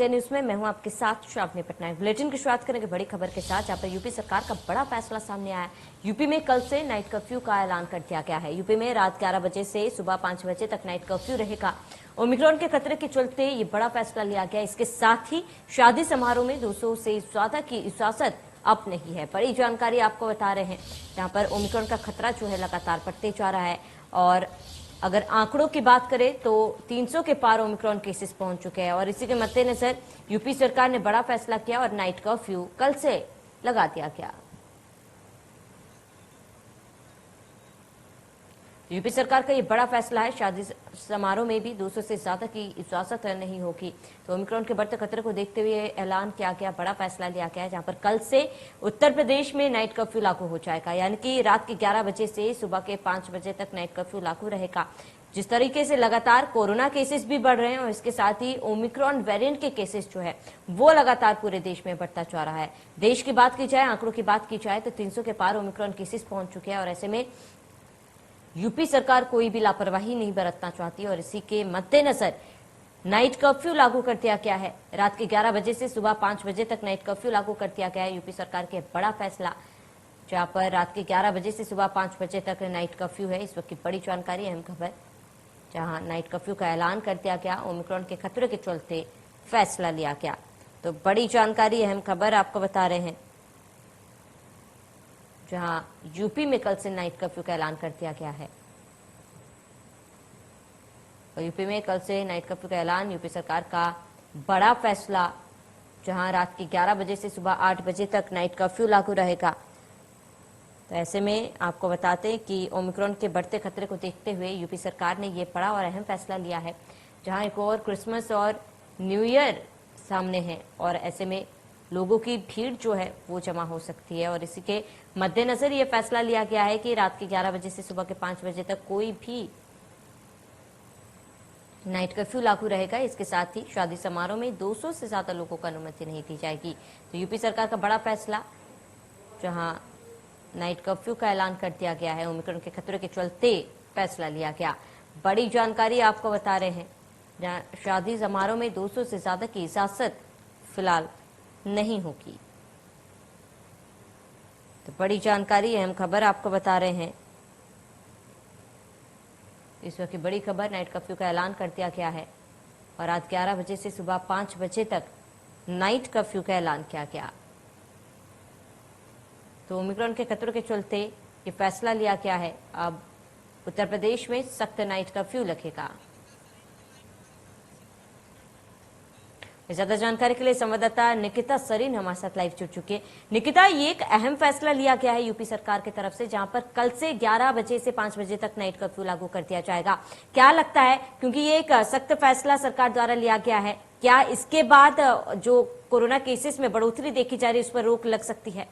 News में मैं हूं आपके साथ श्रावणी पटनायक। बुलेटिन की शुरुआत करेंगे बड़ी खबर के साथ, जहां पर यूपी सरकार का बड़ा फैसला सामने आया है। यूपी में कल से नाइट कर्फ्यू का ऐलान कर दिया गया है। यूपी में रात 11 बजे से सुबह 5 बजे तक नाइट कर्फ्यू रहेगा। ओमिक्रॉन के खतरे के चलते ये बड़ा फैसला लिया गया। इसके साथ ही शादी समारोह में 200 से ज्यादा की इजाजत अब नहीं है। बड़ी जानकारी आपको बता रहे हैं, जहां पर ओमिक्रॉन का खतरा जो है लगातार बढ़ते जा रहा है और अगर आंकड़ों की बात करें तो 300 के पार ओमिक्रॉन केसेस पहुंच चुके हैं और इसी के मद्देनजर यूपी सरकार ने बड़ा फैसला किया और नाइट कर्फ्यू कल से लगा दिया गया। यूपी सरकार का ये बड़ा फैसला है। शादी समारोह में भी 200 से ज्यादा की इजाजत नहीं होगी। तो ओमिक्रॉन के बढ़ते खतरे को देखते हुए ऐलान किया गया, बड़ा फैसला लिया गया है, जहां पर कल से उत्तर प्रदेश में नाइट कर्फ्यू लागू हो जाएगा। यानी कि रात के 11 बजे से सुबह के 5 बजे तक नाइट कर्फ्यू लागू रहेगा। जिस तरीके से लगातार कोरोना केसेस भी बढ़ रहे हैं और इसके साथ ही ओमिक्रॉन वेरिएंट के केसेस जो है वो लगातार पूरे देश में बढ़ता जा रहा है। देश की बात की जाए, आंकड़ों की बात की जाए तो 300 के पार ओमिक्रॉन केसेस पहुंच चुके हैं और ऐसे में यूपी सरकार कोई भी लापरवाही नहीं बरतना चाहती और इसी के मद्देनजर नाइट कर्फ्यू लागू कर दिया गया है। रात के 11 बजे से सुबह 5 बजे तक नाइट कर्फ्यू लागू कर दिया गया है। यूपी सरकार के बड़ा फैसला, जहां पर रात के 11 बजे से सुबह 5 बजे तक नाइट कर्फ्यू है। इस वक्त की बड़ी जानकारी, अहम खबर, जहां नाइट कर्फ्यू का ऐलान कर दिया गया। ओमिक्रॉन के खतरे के चलते फैसला लिया गया। तो बड़ी जानकारी, अहम खबर आपको बता रहे हैं, जहां यूपी में कल से नाइट कर्फ्यू का ऐलान कर दिया गया है। और यूपी में कल से नाइट कर्फ्यू का ऐलान, यूपी सरकार का बड़ा फैसला, जहां रात के 11 बजे से सुबह 8 बजे तक नाइट कर्फ्यू लागू रहेगा। तो ऐसे में आपको बताते हैं कि ओमिक्रॉन के बढ़ते खतरे को देखते हुए यूपी सरकार ने ये बड़ा और अहम फैसला लिया है, जहां एक और क्रिसमस और न्यू ईयर सामने है और ऐसे में लोगों की भीड़ जो है वो जमा हो सकती है और इसी के मद्देनजर ये फैसला लिया गया है कि रात के 11 बजे से सुबह के 5 बजे तक कोई भी नाइट कर्फ्यू लागू रहेगा। इसके साथ ही शादी समारोह में 200 से ज्यादा लोगों को अनुमति नहीं दी जाएगी। तो यूपी सरकार का बड़ा फैसला, जहां नाइट कर्फ्यू का ऐलान कर दिया गया है। ओमिक्रॉन के खतरे के चलते फैसला लिया गया। बड़ी जानकारी आपको बता रहे हैं, जहां शादी समारोह में 200 से ज्यादा की इजाजत फिलहाल नहीं होगी। तो बड़ी जानकारी, अहम खबर आपको बता रहे हैं। इस वक्त की बड़ी खबर, नाइट कर्फ्यू का ऐलान कर दिया गया है और रात 11 बजे से सुबह 5 बजे तक नाइट कर्फ्यू का ऐलान किया गया। तो ओमिक्रॉन के खतरों के चलते ये फैसला लिया गया है। अब उत्तर प्रदेश में सख्त नाइट कर्फ्यू लगेगा। ज्यादा जानकारी के लिए संवाददाता निकिता सरीन हमारे साथ लाइव जुड़ चुकी है। निकिता, ये एक अहम फैसला लिया गया है यूपी सरकार की तरफ से, जहां पर कल से 11 बजे से 5 बजे तक नाइट कर्फ्यू लागू कर दिया जाएगा। क्या लगता है, क्योंकि ये एक सख्त फैसला सरकार द्वारा लिया गया है, क्या इसके बाद जो कोरोना केसेस में बढ़ोतरी देखी जा रही है उस पर रोक लग सकती है?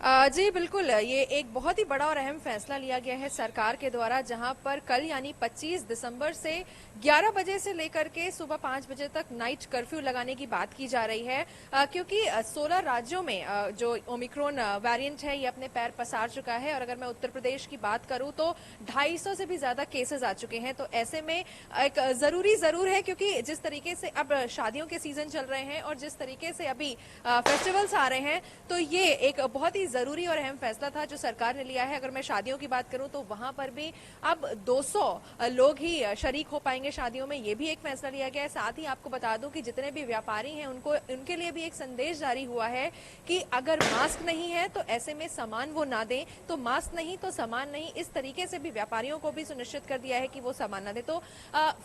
जी बिल्कुल, ये एक बहुत ही बड़ा और अहम फैसला लिया गया है सरकार के द्वारा, जहां पर कल यानी 25 दिसंबर से 11 बजे से लेकर के सुबह 5 बजे तक नाइट कर्फ्यू लगाने की बात की जा रही है, क्योंकि 16 राज्यों में जो ओमिक्रॉन वेरिएंट है ये अपने पैर पसार चुका है। और अगर मैं उत्तर प्रदेश की बात करूं तो 250 से भी ज्यादा केसेस आ चुके हैं। तो ऐसे में एक जरूर है, क्योंकि जिस तरीके से अब शादियों के सीजन चल रहे हैं और जिस तरीके से अभी फेस्टिवल्स आ रहे हैं, तो ये एक बहुत ही जरूरी और अहम फैसला था जो सरकार ने लिया है। अगर मैं शादियों की बात करूं तो वहां पर भी अब 200 लोग ही शरीक हो पाएंगे शादियों में, ये भी एक फैसला लिया गया है। साथ ही आपको बता दूं कि जितने भी व्यापारी हैं उनके लिए भी एक संदेश जारी हुआ है कि अगर मास्क नहीं है तो ऐसे में सामान वो ना दें, तो मास्क नहीं तो सामान नहीं, इस तरीके से भी व्यापारियों को भी सुनिश्चित कर दिया है कि वो सामान ना दे। तो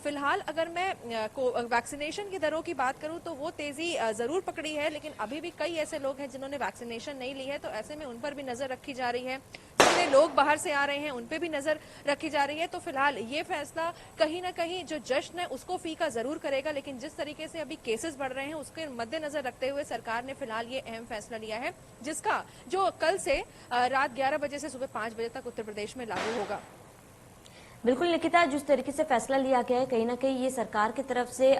फिलहाल अगर मैं वैक्सीनेशन की दरों की बात करूं तो वो तेजी जरूर पकड़ी है, लेकिन अभी भी कई ऐसे लोग हैं जिन्होंने वैक्सीनेशन नहीं ली है, तो ऐसे में उन पर भी नजर रखी जा रही है। जितने लोग बाहर से आ रहे हैं उन पे भी नजर रखी जा रही है। तो फिलहाल ये फैसला कहीं ना कहीं जो जश्न है उसको फीका जरूर करेगा, लेकिन जिस तरीके से अभी केसेस बढ़ रहे हैं उसके मद्देनजर रखते हुए सरकार ने फिलहाल ये अहम फैसला लिया है, जिसका जो कल से रात 11 बजे से सुबह 5 बजे तक उत्तर प्रदेश में लागू होगा। बिल्कुल निकिता, जिस तरीके से फैसला लिया गया है, कहीं ना कहीं ये सरकार की तरफ से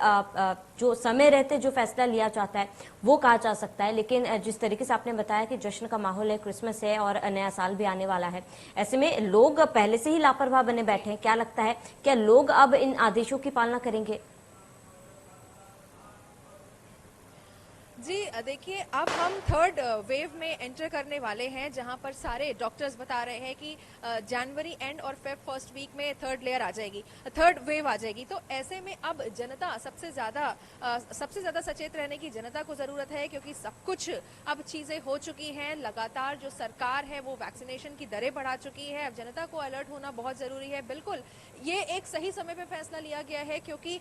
जो समय रहते जो फैसला लिया जाता है वो कहा जा सकता है। लेकिन जिस तरीके से आपने बताया कि जश्न का माहौल है, क्रिसमस है और नया साल भी आने वाला है, ऐसे में लोग पहले से ही लापरवाह बने बैठे हैं। क्या लगता है, क्या लोग अब इन आदेशों की पालना करेंगे? जी देखिए, अब हम थर्ड वेव में एंटर करने वाले हैं, जहां पर सारे डॉक्टर्स बता रहे हैं कि जनवरी एंड और फेब फर्स्ट वीक में थर्ड लेयर आ जाएगी, थर्ड वेव आ जाएगी। तो ऐसे में अब जनता सबसे ज्यादा सचेत रहने की जनता को जरूरत है, क्योंकि सब कुछ अब चीजें हो चुकी हैं। लगातार जो सरकार है वो वैक्सीनेशन की दरें बढ़ा चुकी है। अब जनता को अलर्ट होना बहुत जरूरी है। बिल्कुल ये एक सही समय पे फैसला लिया गया है, क्योंकि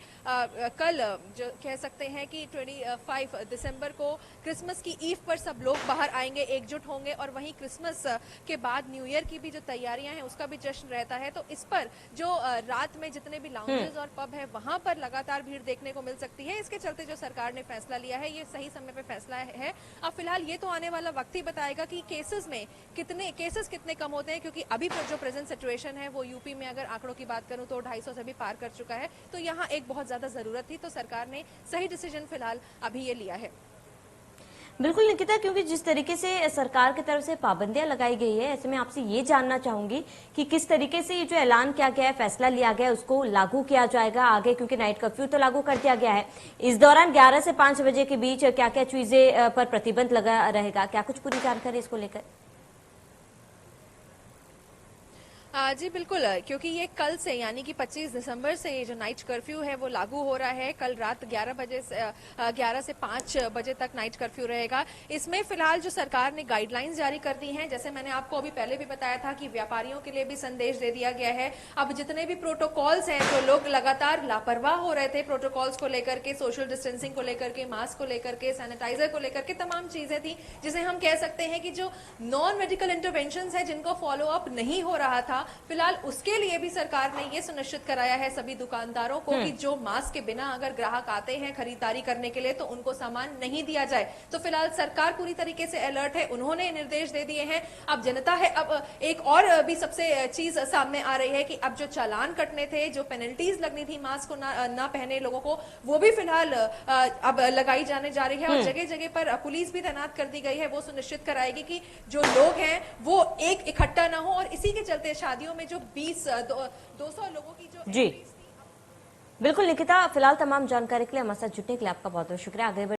कल जो कह सकते हैं कि 25 दिसंबर को क्रिसमस की ईव पर सब लोग बाहर आएंगे, एकजुट होंगे, और वहीं क्रिसमस के बाद न्यू ईयर की भी जो तैयारियां हैं उसका भी जश्न रहता है। तो इस पर जो रात में जितने भी लाउंजेस और पब है वहां पर लगातार भीड़ देखने को मिल सकती है। इसके चलते जो सरकार ने फैसला लिया है ये सही समय पे फैसला है। अब फिलहाल ये तो आने वाला वक्त ही बताएगा कि केसेस कितने कम होते हैं, क्योंकि अभी जो प्रेजेंट सिचुएशन है वो यूपी में अगर आंकड़ों की बात करूं तो 250 से भी पार कर चुका है। तो यहाँ एक बहुत ज्यादा जरूरत थी, तो सरकार ने सही डिसीजन फिलहाल अभी ये लिया है। बिल्कुल निकिता, क्योंकि जिस तरीके से सरकार की तरफ से पाबंदियां लगाई गई है, ऐसे में आपसे ये जानना चाहूंगी कि किस तरीके से ये जो ऐलान किया गया है, फैसला लिया गया है, उसको लागू किया जाएगा आगे, क्योंकि नाइट कर्फ्यू तो लागू कर दिया गया है। इस दौरान 11 से 5 बजे के बीच क्या क्या चीजें पर प्रतिबंध लगा रहेगा, क्या कुछ पूरी जानकारी इसको लेकर? जी बिल्कुल, क्योंकि ये कल से यानी कि 25 दिसंबर से ये जो नाइट कर्फ्यू है वो लागू हो रहा है। कल रात 11 से 5 बजे तक नाइट कर्फ्यू रहेगा। इसमें फिलहाल जो सरकार ने गाइडलाइंस जारी कर दी हैं, जैसे मैंने आपको अभी पहले भी बताया था कि व्यापारियों के लिए भी संदेश दे दिया गया है। अब जितने भी प्रोटोकॉल्स हैं, जो लोग लगातार लापरवाह हो रहे थे प्रोटोकॉल्स को लेकर के, सोशल डिस्टेंसिंग को लेकर के, मास्क को लेकर के, सैनिटाइजर को लेकर के, तमाम चीजें थी जिसे हम कह सकते हैं कि जो नॉन मेडिकल इंटरवेंशन है जिनको फॉलो अप नहीं हो रहा था, फिलहाल उसके लिए भी सरकार ने ये सुनिश्चित कराया है सभी दुकानदारों को कि जो मास्क के बिना अगर ग्राहक आते हैं खरीदारी करने के लिए तो उनको सामान नहीं दिया जाए। तो फिलहाल सरकार पूरी तरीके से अलर्ट है, उन्होंने निर्देश दे दिए हैं। अब जनता है, अब एक और भी सबसे चीज सामने आ रही है कि अब जो चालान कटने थे, जो पेनल्टीज लगनी थी मास्क को ना पहने लोगों को, वो भी फिलहाल अब लगाई जाने जा रही है, और जगह जगह पर पुलिस भी तैनात कर दी गई है। वो सुनिश्चित कराएगी कि जो लोग हैं वो एक इकट्ठा ना हो, और इसी के चलते शादियों में जो 200 लोगों की जो जी बिल्कुल निकिता, फिलहाल तमाम जानकारी के लिए हमारे साथ जुड़ने के लिए आपका बहुत बहुत शुक्रिया। आगे